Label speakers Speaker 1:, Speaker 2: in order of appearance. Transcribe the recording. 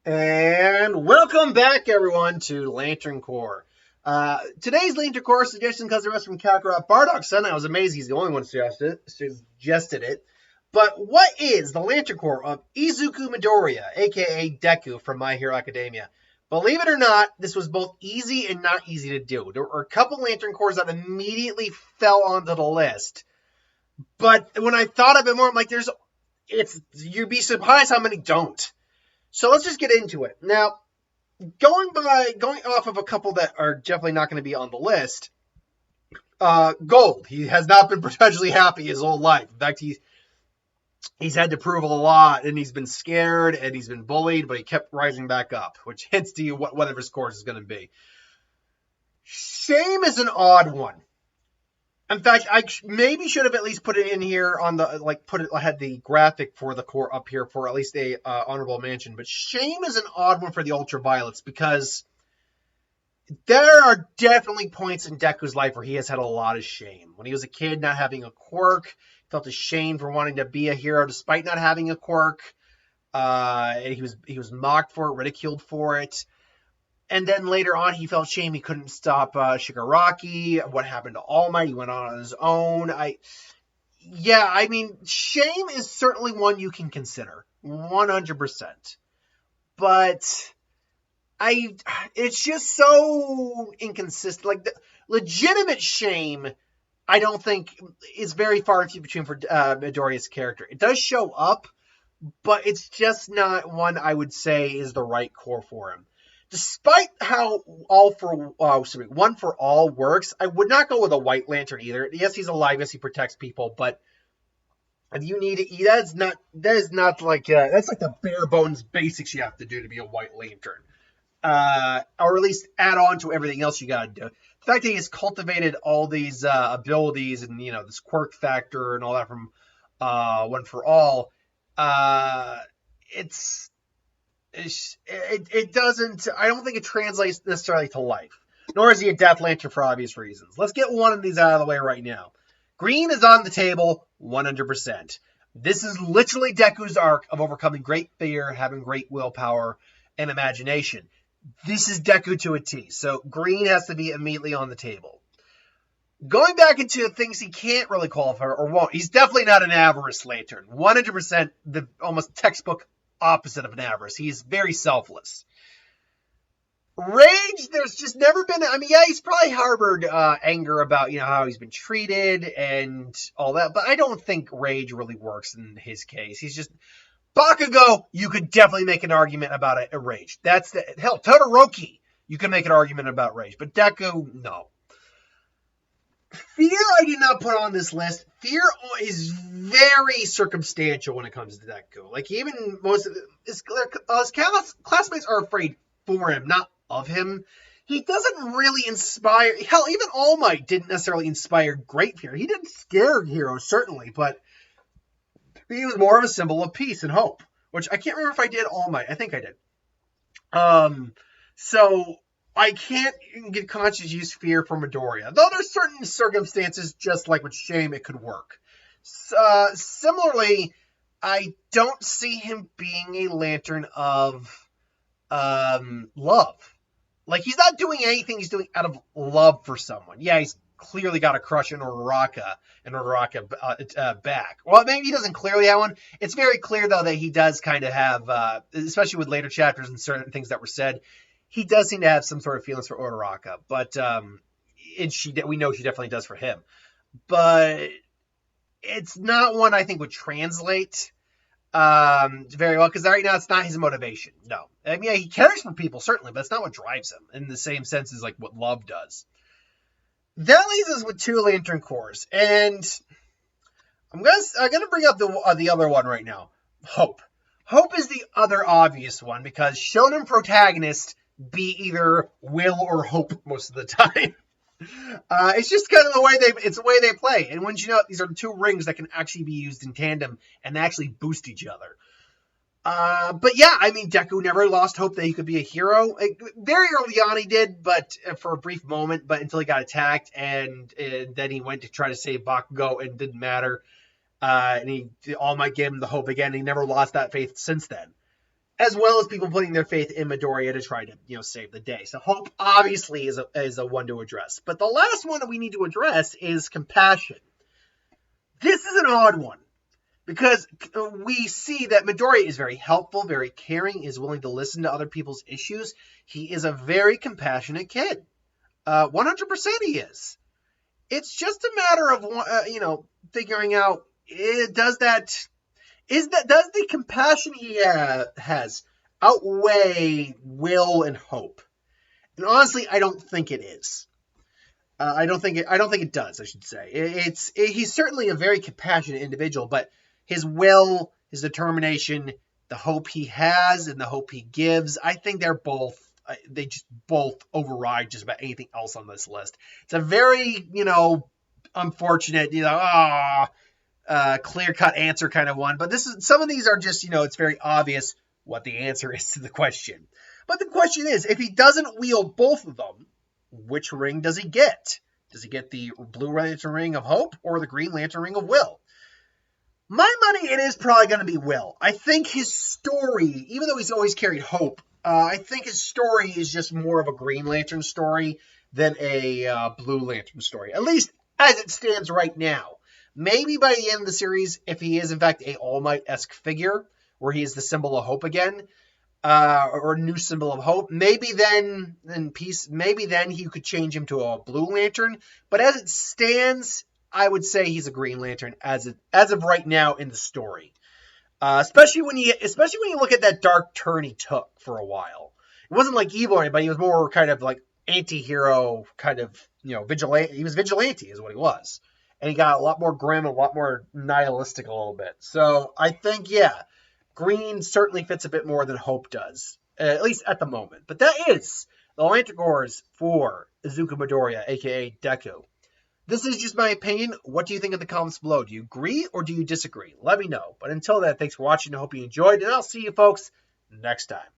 Speaker 1: And welcome back, everyone, to Lantern Corps. Today's Lantern Corps suggestion comes to us from Kakarot Bardock Son. I was amazed he's the only one who suggested it. But what is the Lantern Corps of Izuku Midoriya, aka Deku from My Hero Academia? Believe it or not, this was both easy and not easy to do. There were a couple Lantern Corps that immediately fell onto the list. But when I thought of it more, I'm like, you'd be surprised how many don't. So let's just get into it. Now, going off of a couple that are definitely not going to be on the list, Gold. He has not been perpetually happy his whole life. In fact, he's had to prove a lot, and he's been scared, and he's been bullied, but he kept rising back up, which hints to you what whatever his course is going to be. Shame is an odd one. In fact, I maybe should have at least put it in here on the, I had the graphic for the core up here for at least a honorable mention. But Shame is an odd one for the Ultraviolets because there are definitely points in Deku's life where he has had a lot of shame. When he was a kid, not having a quirk, felt ashamed for wanting to be a hero despite not having a quirk. He was mocked for it, ridiculed for it. And then later on, he felt shame he couldn't stop Shigaraki. What happened to All Might? He went on his own. Shame is certainly one you can consider, 100%. But it's just so inconsistent. Like, the legitimate shame, I don't think is very far and few between for Midoriya's character. It does show up, but it's just not one I would say is the right core for him. Despite how One for All works, I would not go with a White Lantern either. Yes, he's alive. Yes, he protects people, but if you need to eat, that's like the bare bones basics you have to do to be a White Lantern, or at least add on to everything else you got to do. The fact that he's cultivated all these abilities and this quirk factor and all that from One for All, it doesn't, I don't think it translates necessarily to life. Nor is he a Death Lantern for obvious reasons. Let's get one of these out of the way right now. Green is on the table 100%. This is literally Deku's arc of overcoming great fear, having great willpower, and imagination. This is Deku to a T. So Green has to be immediately on the table. Going back into things he can't really qualify or won't, he's definitely not an Avarice Lantern. 100% the almost textbook opposite of an avarice. He's very selfless. Rage, there's just never been, he's probably harbored anger about, how he's been treated and all that, but I don't think Rage really works in his case. He's just, Bakugo, you could definitely make an argument about a Rage. Hell, Todoroki, you can make an argument about Rage, but Deku, no. Fear I did not put on this list. Fear is very circumstantial when it comes to Deku. Like, even most of his classmates are afraid for him, not of him. He doesn't really inspire. Hell, even All Might didn't necessarily inspire great fear. He didn't scare heroes, certainly, but he was more of a symbol of peace and hope, which I can't remember if I did All Might. I think I did. So I can't get conscious use fear for Midoriya. Though there's certain circumstances, just like with Shame, it could work. Similarly, I don't see him being a Lantern of love. Like, he's not doing anything he's doing out of love for someone. Yeah, he's clearly got a crush on Uraraka back. Well, maybe he doesn't clearly have one. It's very clear, though, that he does kind of have, especially with later chapters and certain things that were said, he does seem to have some sort of feelings for Uraraka, but we know she definitely does for him. But it's not one I think would translate very well, because right now it's not his motivation. No. He cares for people, certainly, but it's not what drives him in the same sense as like what love does. That leaves us with two Lantern Corps, and I'm gonna bring up the other one right now. Hope. Hope is the other obvious one, because shonen protagonist be either will or hope most of the time. It's just kind of the way they play. And once you know, these are two rings that can actually be used in tandem and actually boost each other. But yeah, Deku never lost hope that he could be a hero. Very early on he did, but for a brief moment, but until he got attacked, and then he went to try to save Bakugo, and it didn't matter. And All Might gave him the hope again. He never lost that faith since then. as well as people putting their faith in Midoriya to try to, save the day. So hope obviously is a one to address. But the last one that we need to address is compassion. This is an odd one because we see that Midoriya is very helpful, very caring, is willing to listen to other people's issues. He is a very compassionate kid. 100% he is. It's just a matter of, figuring out, does the compassion he has outweigh will and hope? And honestly, I don't think it is. I don't think it does, I should say. He's certainly a very compassionate individual, but his will, his determination, the hope he has and the hope he gives, I think they just both override just about anything else on this list. It's a very, unfortunate, clear-cut answer kind of one. But some of these are just, it's very obvious what the answer is to the question. But the question is, if he doesn't wield both of them, which ring does he get? Does he get the Blue Lantern ring of hope or the Green Lantern ring of will? My money, it is probably going to be will. I think his story, even though he's always carried hope, I think his story is just more of a Green Lantern story than a Blue Lantern story, at least as it stands right now. Maybe by the end of the series, if he is in fact a All Might-esque figure, where he is the symbol of hope again, or a new symbol of hope, maybe then he could change him to a Blue Lantern. But as it stands, I would say he's a Green Lantern as of right now in the story. Especially when you look at that dark turn he took for a while. It wasn't like evil or anybody. He was more kind of like anti-hero, kind of, vigilante. He was vigilante is what he was. And he got a lot more grim, a lot more nihilistic a little bit. So I think, Green certainly fits a bit more than Hope does, at least at the moment. But that is the Lantern Corps for Izuku Midoriya, a.k.a. Deku. This is just my opinion. What do you think in the comments below? Do you agree or do you disagree? Let me know. But until then, thanks for watching. I hope you enjoyed, and I'll see you folks next time.